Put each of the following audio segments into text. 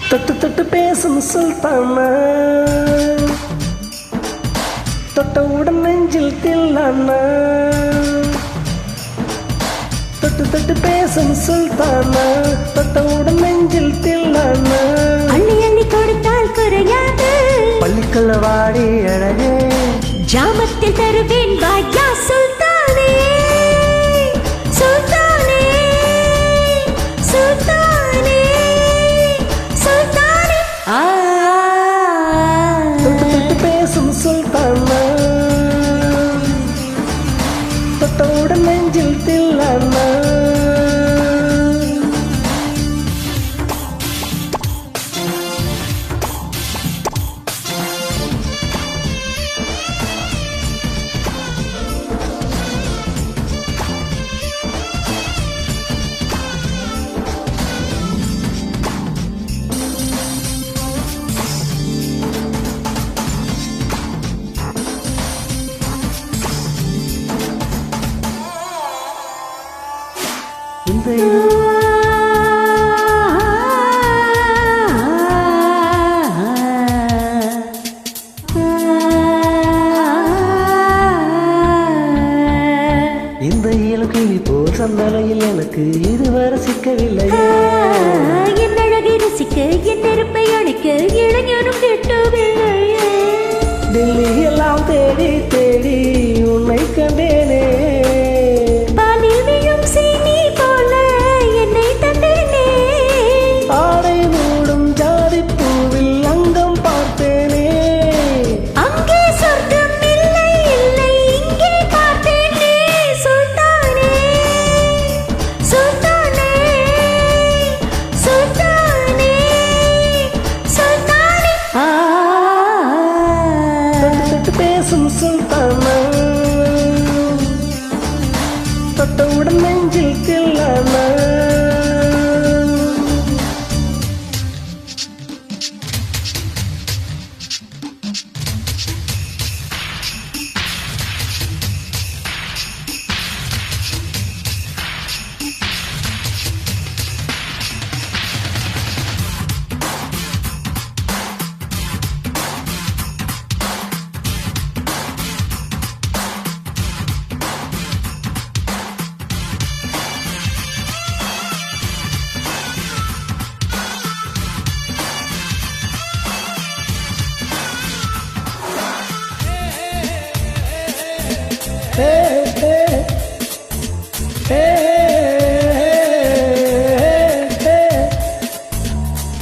தொட்டு தொட்டு பேசும் சுல்தானா, தொட்டவுடன் நெஞ்சில் தில்லானா. தொட்டு தொட்டு பேசும் சுல்தானா, தொட்டவுடன் நெஞ்சில் தில்லானா. அள்ளி அள்ளி கொடுத்தால் குறையாது பள்ளிக்குள்ள வாடி அழகே, ஜாமத்தில் தருவேன் பாக்யா சுல்தானே. சுல்தானே சுல்தானே சுல்தானே. தொட்டு தொட்டு பேசும் சுல்தானா, தொட்டவுடன் நெஞ்சில் தில்லானா. இந்த இலக்கினி போல் சந்தலையில் எனக்கு இதுவரை சிக்கவில்லையே. என் அழகை ரசிக்க என் நெருப்பை அணைக்க இளைஞனும் கிட்டவில்லையே. டெல்லி எல்லாம் தேடி தேடி உன்னை கண்டேனே. பாலில் விழும் சீனி போல என்னை தந்தேனே. ஆடை மூடும் ஜாதி பூவில் அங்கம் பார்த்தேனே. அங்கே சொர்க்கம் இல்லை இல்லை இங்கே பார்த்தேனே. சுல்தானே சுல்தானே சுல்தானே சுல்தானே. தொட்டு தொட்டு பேசும் சுல்தானா, தொட்டவுடன் நெஞ்சில் தில்லானா.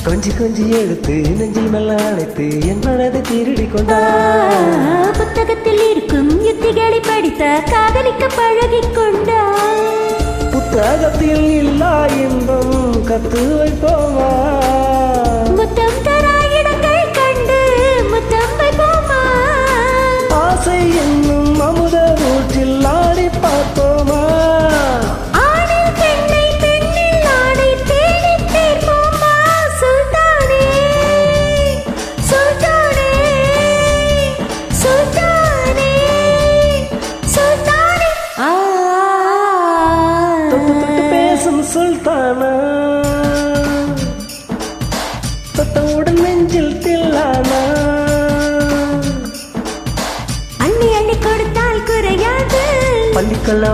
கொஞ்சி கொஞ்சி எடுத்து நெஞ்சில் மெல்ல அழைத்து என் மனதை திருடி கொண்டா. புத்தகத்தில் இருக்கும் யுத்திகளை படித்த காதலிக்க பழகிக் கொண்டா. புத்தகத்தில் இல்லா இன்பம் கத்து வைப்போமா. முத்தம் தரா இடங்கள் கண்டு முத்தம் வைப்போமா. ஆசை என்னும் அமுத ஊற்றில் ஆடி பார்ப்போமா. ஆணில் பெண்ணை பெண்ணில் ஆடை தேடி தேர்ப்போமா. சுல்தானே சுல்தானே சுல்தானே சுல்தானே. தொட்டு தொட்டு பேசும் சுல்தானா, தொட்டவுடன் நெஞ்சில் தில்லானா. அள்ளி அள்ளி கொடுத்தால் குறையாது பள்ளிக்குள்ள